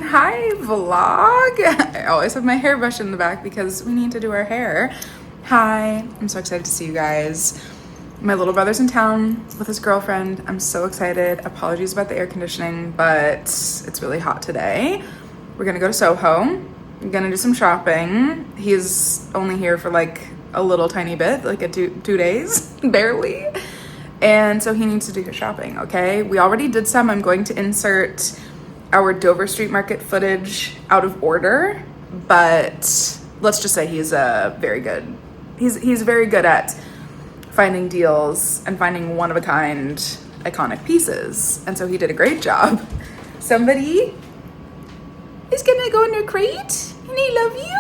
Hi vlog. I always have my hairbrush in the back because we need to do our hair. Hi, I'm so excited to see you guys. My little brother's in town with his girlfriend. I'm so excited. Apologies about the air conditioning, but it's really hot today. We're gonna go to SoHo. I'm gonna do some shopping. He's only here for like a little tiny bit, like two days, barely. And so he needs to do his shopping, okay? We already did some. I'm going to insert our Dover Street Market footage out of order, but let's just say he's very good. He's very good at finding deals and finding one-of-a-kind iconic pieces. And so he did a great job. Somebody is gonna go in their crate and they love you.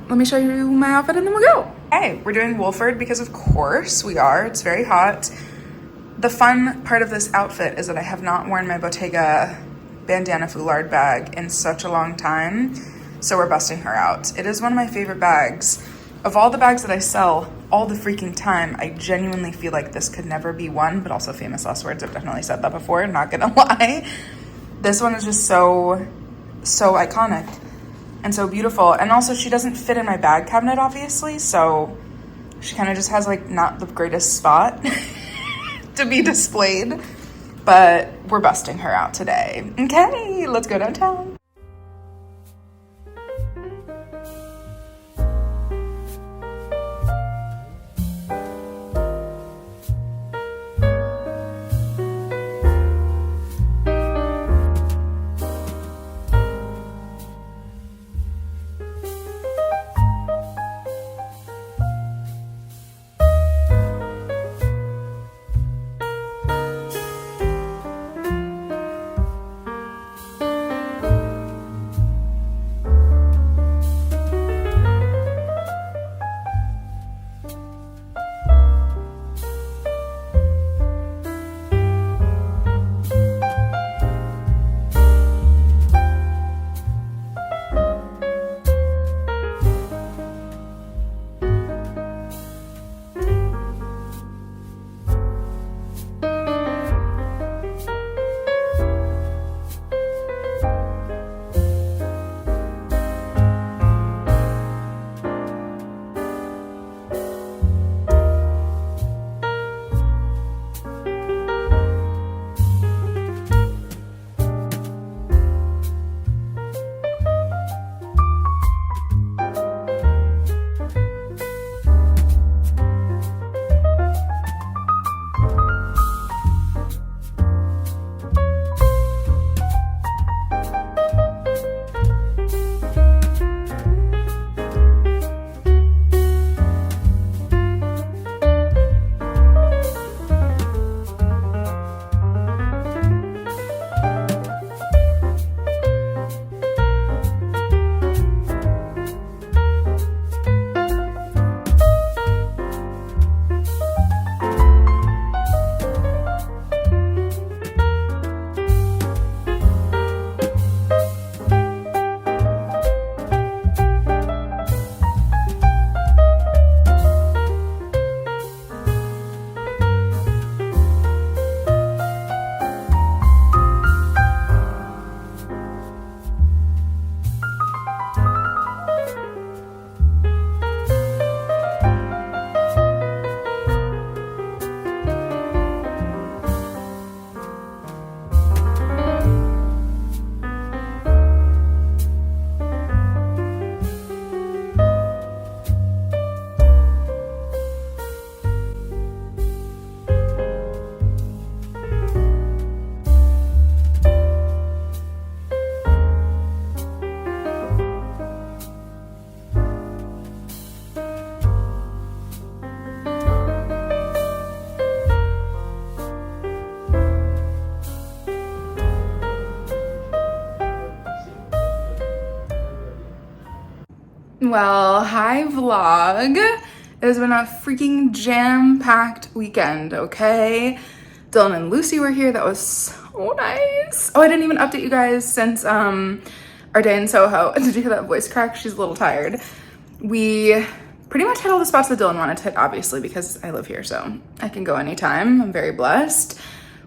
Let me show you my outfit and then we'll go. Hey, we're doing Wolford because of course we are. It's very hot. The fun part of this outfit is that I have not worn my Bottega bandana foulard bag in such a long time. So we're busting her out. It is one of my favorite bags. Of all the bags that I sell all the freaking time, I genuinely feel like this could never be one, but also famous last words. I've definitely said that before, not gonna lie. This one is just so iconic and so beautiful. And also she doesn't fit in my bag cabinet, obviously. So she kind of just has like not the greatest spot to be displayed, but we're busting her out today. Okay, let's go downtown. Well, hi vlog. It has been a freaking jam-packed weekend, okay? Dylan and Lucy were here. That was so nice. Oh, I didn't even update you guys since our day in SoHo. Did you hear that voice crack? She's a little tired. We pretty much hit all the spots that Dylan wanted to hit, obviously, because I live here, so I can go anytime. I'm very blessed.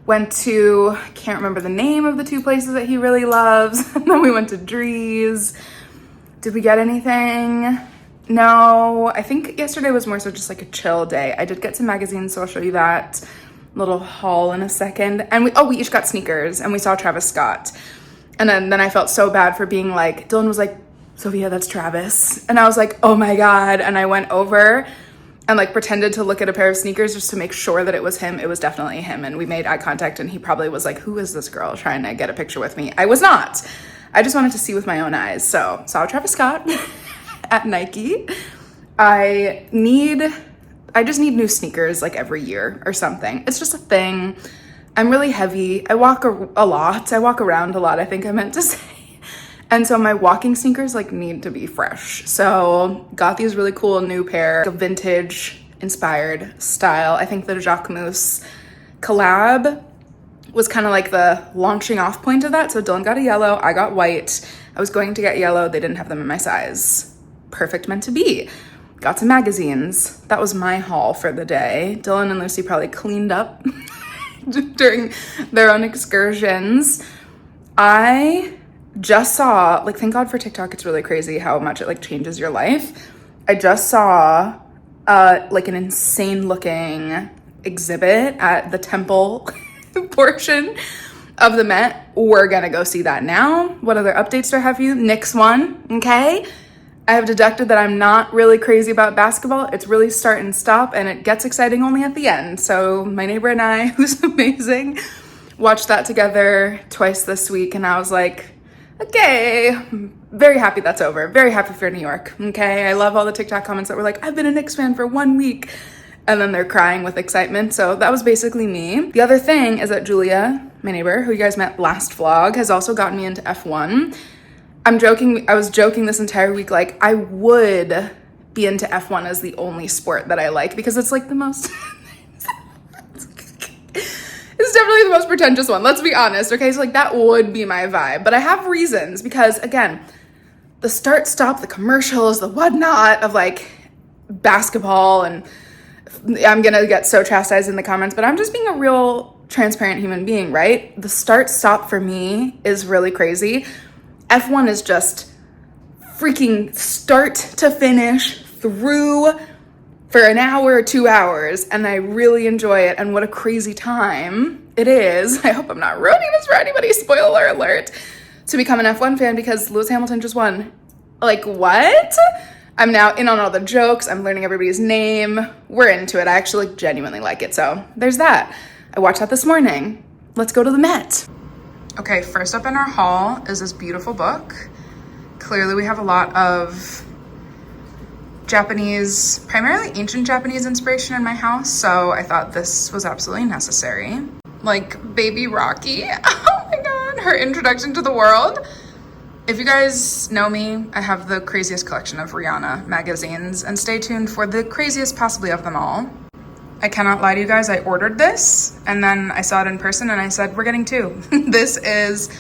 Can't remember the name of the 2 places that he really loves. And then we went to Drees. Did we get anything? No, I think yesterday was more so just like a chill day. I did get some magazines, so I'll show you that little haul in a second. And we each got sneakers, and we saw Travis Scott. And then I felt so bad for being like, Dylan was like, Sophia, that's Travis. And I was like, oh my God. And I went over and like pretended to look at a pair of sneakers just to make sure that it was him. It was definitely him. And we made eye contact, and he probably was like, who is this girl trying to get a picture with me? I was not. I just wanted to see with my own eyes. So saw Travis Scott at Nike. I just need new sneakers like every year or something. It's just a thing. I'm really heavy. I walk a lot. I walk around a lot, I think I meant to say. And so my walking sneakers like need to be fresh. So got these really cool new pair, a vintage inspired style. I think the Jacquemus collab was kind of like the launching off point of that. So Dylan got a yellow, I got white. I was going to get yellow. They didn't have them in my size. Perfect, meant to be. Got some magazines. That was my haul for the day. Dylan and Lucy probably cleaned up during their own excursions. I just saw, like, thank God for TikTok. It's really crazy how much it like changes your life. I just saw like an insane looking exhibit at the temple portion of the Met. We're gonna go see that now. What other updates do I have for you? Knicks won, okay? I have deducted that I'm not really crazy about basketball. It's really start and stop, and it gets exciting only at the end. So my neighbor and I, who's amazing, watched that together twice this week, and I was like, okay, very happy that's over. Very happy for New York, okay? I love all the TikTok comments that were like, I've been a Knicks fan for 1 week, and then they're crying with excitement. So that was basically me. The other thing is that Julia, my neighbor, who you guys met last vlog, has also gotten me into F1. I was joking this entire week, like I would be into F1 as the only sport that I like, because it's like the most, it's definitely the most pretentious one, let's be honest, okay? So like that would be my vibe, but I have reasons, because again, the start, stop, the commercials, the whatnot of like basketball, and I'm gonna get so chastised in the comments, but I'm just being a real transparent human being, right? The start, stop for me is really crazy. F1 is just freaking start to finish through for an hour or 2 hours, and I really enjoy it, and what a crazy time it is. I hope I'm not ruining this for anybody, spoiler alert, to become an F1 fan, because Lewis Hamilton just won. Like, what? I'm now in on all the jokes, I'm learning everybody's name, we're into it. I actually genuinely like it, so there's that. I watched that this morning. Let's go to the Met. Okay, first up in our haul is this beautiful book. Clearly we have a lot of Japanese, primarily ancient Japanese inspiration in my house, so I thought this was absolutely necessary. Like Baby Rocky, oh my God, her introduction to the world. If you guys know me, I have the craziest collection of Rihanna magazines, and stay tuned for the craziest possibly of them all. I cannot lie to you guys, I ordered this and then I saw it in person and I said, we're getting 2. This is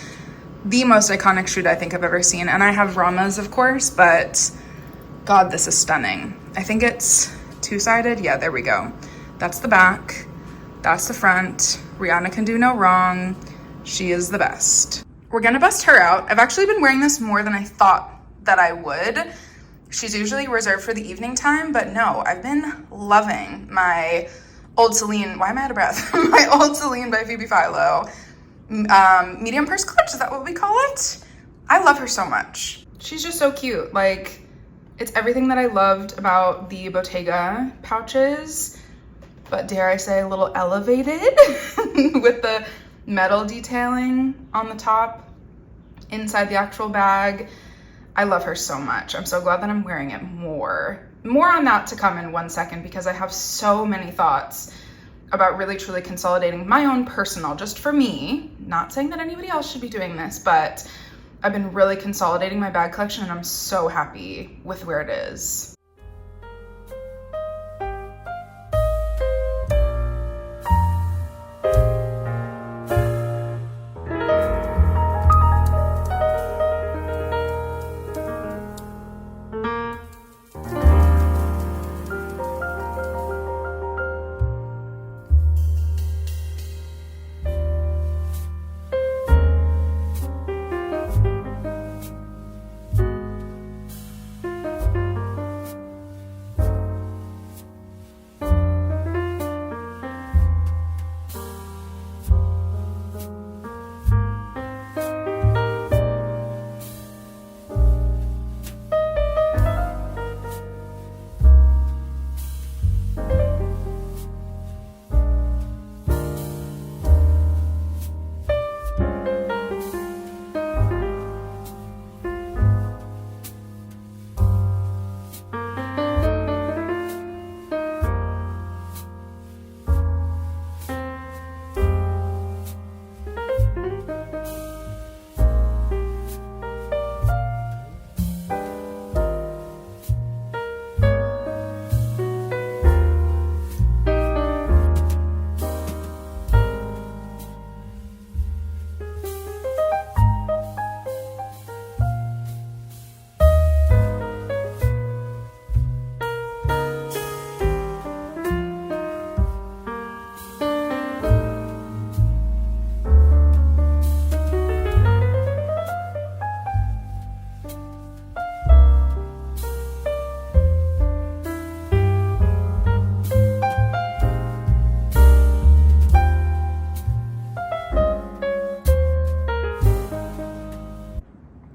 the most iconic shoot I think I've ever seen. And I have Rama's, of course, but God, this is stunning. I think it's 2-sided. Yeah, there we go. That's the back. That's the front. Rihanna can do no wrong. She is the best. We're gonna bust her out. I've actually been wearing this more than I thought that I would. She's usually reserved for the evening time, but no, I've been loving my Old Celine, why am I out of breath? My Old Celine by Phoebe Philo. Medium purse clutch, is that what we call it? I love her so much. She's just so cute. Like, it's everything that I loved about the Bottega pouches, but dare I say a little elevated with the metal detailing on the top, inside the actual bag. I love her so much. I'm so glad that I'm wearing it more. More on that to come in 1 second, because I have so many thoughts about really truly consolidating my own personal, just for me, not saying that anybody else should be doing this, but I've been really consolidating my bag collection and I'm so happy with where it is.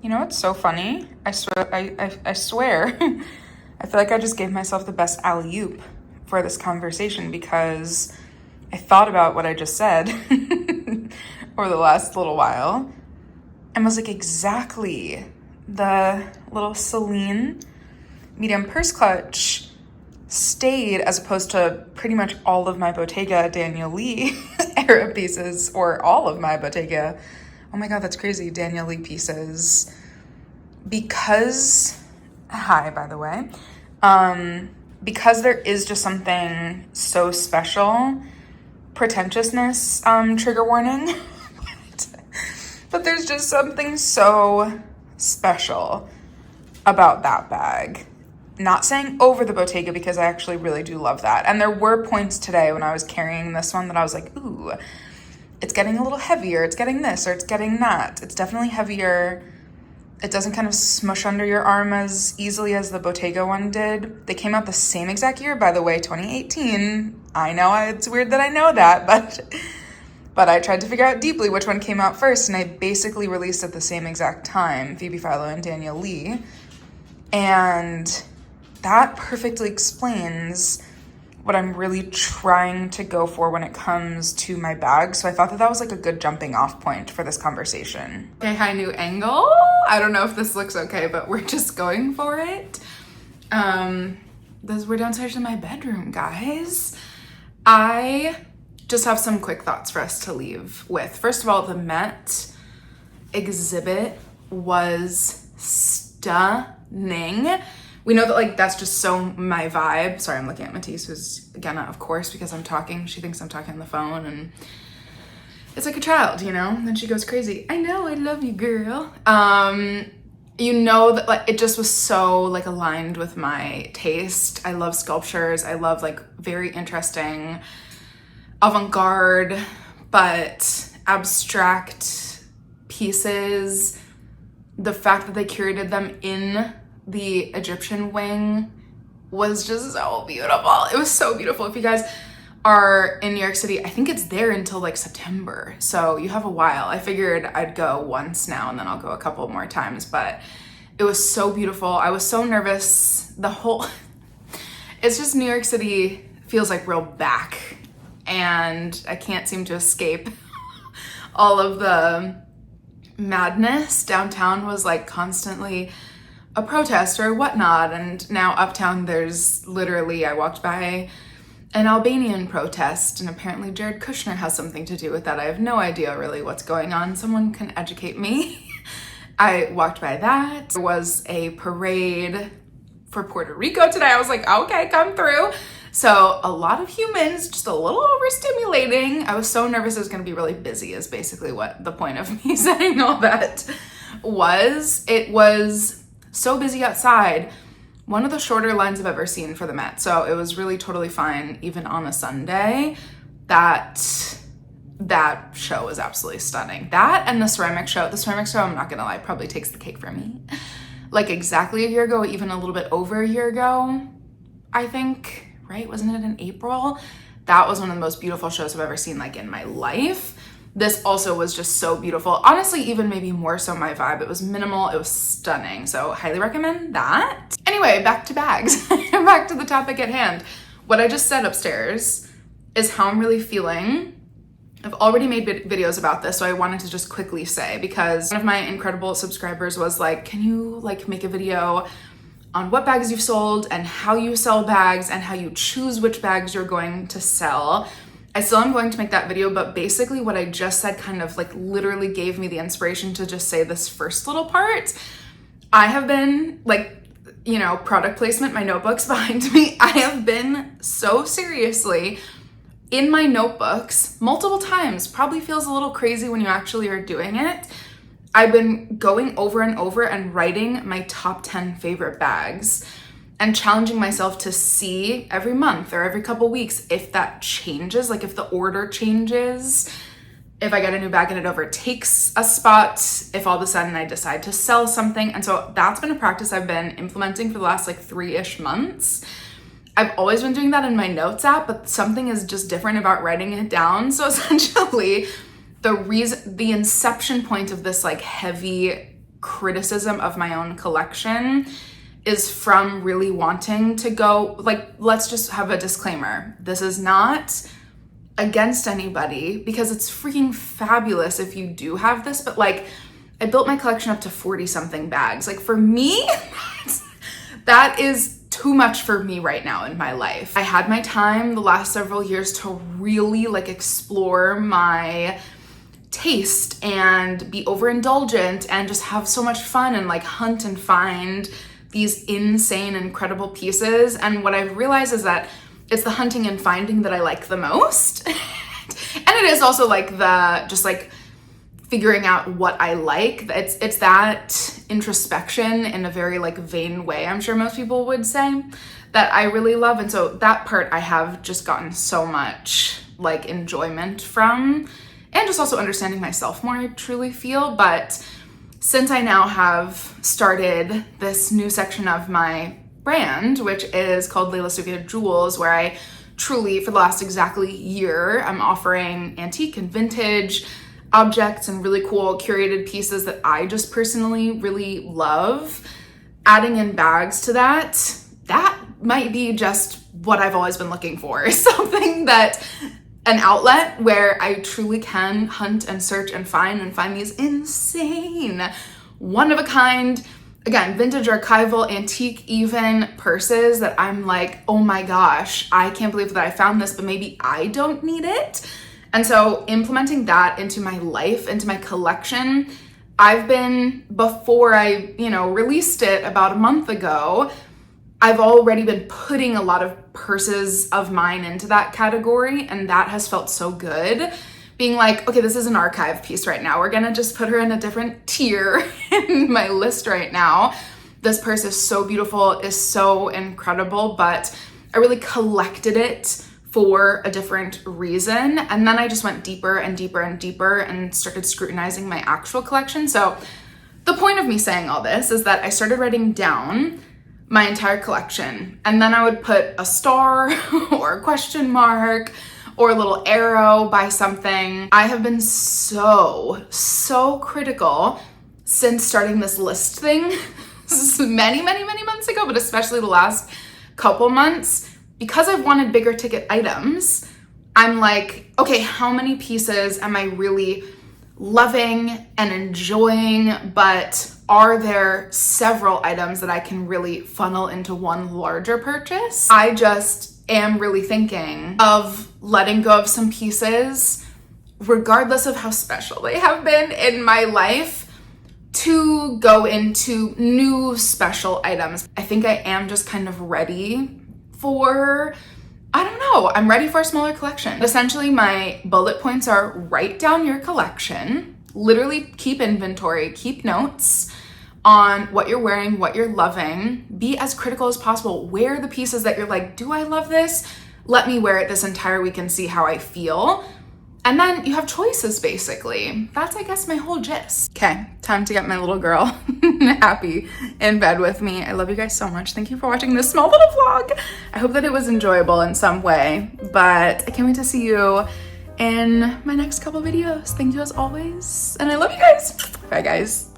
You know what's so funny? I swear, I feel like I just gave myself the best alley-oop for this conversation because I thought about what I just said over the last little while and was like, exactly, the little Celine medium purse clutch stayed as opposed to pretty much all of my Bottega Daniel Lee era pieces, or all of my Bottega, oh my God, that's crazy, Daniel Lee pieces, because, hi, by the way, because there is just something so special, pretentiousness, trigger warning, but there's just something so special about that bag. Not saying over the Bottega, because I actually really do love that. And there were points today when I was carrying this one that I was like, ooh, it's getting a little heavier. It's getting this or it's getting that. It's definitely heavier. It doesn't kind of smush under your arm as easily as the Bottega one did. They came out the same exact year, by the way, 2018. I know it's weird that I know that, but I tried to figure out deeply which one came out first, and I basically released at the same exact time, Phoebe Philo and Daniel Lee. And that perfectly explains what I'm really trying to go for when it comes to my bag. So I thought that was like a good jumping off point for this conversation. Okay, hi, new angle. I don't know if this looks okay, but we're just going for it. We're downstairs in my bedroom, guys. I just have some quick thoughts for us to leave with. First of all, the Met exhibit was stunning. We know that like that's just so my vibe. Sorry, I'm looking at Matisse, who's again, of course, because I'm talking, she thinks I'm talking on the phone, and it's like a child, you know? And then she goes crazy. I know, I love you, girl. You know that like it just was so like aligned with my taste. I love sculptures. I love like very interesting avant-garde but abstract pieces. The fact that they curated them in the Egyptian wing was just so beautiful. It was so beautiful. If you guys are in New York City, I think it's there until like September, so you have a while. I figured I'd go once now and then I'll go a couple more times, but it was so beautiful. I was so nervous. It's just New York City feels like real back, and I can't seem to escape all of the madness. Downtown was like constantly a protest or whatnot, and now uptown there's literally, I walked by an Albanian protest, and apparently Jared Kushner has something to do with that. I have no idea really what's going on. Someone can educate me. I walked by that. There was a parade for Puerto Rico today. I was like, okay, come through. So a lot of humans, just a little overstimulating. I was so nervous it was gonna be really busy, is basically what the point of me saying all that was. It was so busy outside. One of the shorter lines I've ever seen for the Met. So it was really totally fine, even on a Sunday. That show was absolutely stunning. That and the ceramic show. The ceramic show, I'm not gonna lie, probably takes the cake for me. Like exactly a year ago, even a little bit over a year ago, I think, right? Wasn't it in April? That was one of the most beautiful shows I've ever seen like in my life. This also was just so beautiful. Honestly, even maybe more so my vibe. It was minimal, it was stunning. So highly recommend that. Anyway, back to bags. Back to the topic at hand. What I just said upstairs is how I'm really feeling. I've already made videos about this, so I wanted to just quickly say, because one of my incredible subscribers was like, can you like make a video on what bags you've sold and how you sell bags and how you choose which bags you're going to sell? I still am going to make that video, but basically what I just said kind of like literally gave me the inspiration to just say this first little part. I have been like, you know, product placement, my notebooks behind me. I have been so seriously in my notebooks multiple times. Probably feels a little crazy when you actually are doing it. I've been going over and over and writing my top 10 favorite bags and challenging myself to see every month or every couple weeks if that changes, like if the order changes, if I get a new bag and it overtakes a spot, if all of a sudden I decide to sell something. And so that's been a practice I've been implementing for the last like 3-ish months. I've always been doing that in my notes app, but something is just different about writing it down. So essentially the inception point of this like heavy criticism of my own collection is from really wanting to go, like, let's just have a disclaimer. This is not against anybody because it's freaking fabulous if you do have this, but like, I built my collection up to 40 something bags. Like for me, that is too much for me right now in my life. I had my time the last several years to really like explore my taste and be overindulgent and just have so much fun and like hunt and find these insane, incredible pieces. And what I've realized is that it's the hunting and finding that I like the most. And it is also like the, just like figuring out what I like. It's that introspection in a very like vain way, I'm sure most people would say, that I really love. And so that part I have just gotten so much like enjoyment from, and just also understanding myself more, I truly feel. But since I now have started this new section of my brand, which is called Lelasophia Jewels, where I truly, for the last exactly year, I'm offering antique and vintage objects and really cool curated pieces that I just personally really love. Adding in bags to that might be just what I've always been looking for. Something that, an outlet where I truly can hunt and search and find these insane, one of a kind, again, vintage, archival, antique, even purses that I'm like, oh my gosh, I can't believe that I found this, but maybe I don't need it. And so implementing that into my life, into my collection, I've been, before I, released it about a month ago, I've already been putting a lot of purses of mine into that category, and that has felt so good. Being like, okay, this is an archive piece right now. We're gonna just put her in a different tier in my list right now. This purse is so beautiful, is so incredible, but I really collected it for a different reason. And then I just went deeper and deeper and deeper and started scrutinizing my actual collection. So the point of me saying all this is that I started writing down my entire collection, and then I would put a star or a question mark or a little arrow by something. I have been so critical since starting this list thing many months ago, but especially the last couple months, because I've wanted bigger ticket items. I'm like, okay, how many pieces am I really loving and enjoying, but are there several items that I can really funnel into one larger purchase? I just am really thinking of letting go of some pieces, regardless of how special they have been in my life, to go into new special items. I think I am just kind of ready for, I don't know, I'm ready for a smaller collection. Essentially, my bullet points are: write down your collection, literally keep inventory, keep notes on what you're wearing, what you're loving, be as critical as possible. Wear the pieces that you're like, do I love this? Let me wear it this entire week and see how I feel. And then you have choices, basically. That's, I guess, my whole gist. Okay, time to get my little girl happy in bed with me. I love you guys so much. Thank you for watching this small little vlog. I hope that it was enjoyable in some way, but I can't wait to see you in my next couple videos. Thank you as always, and I love you guys. Bye, guys.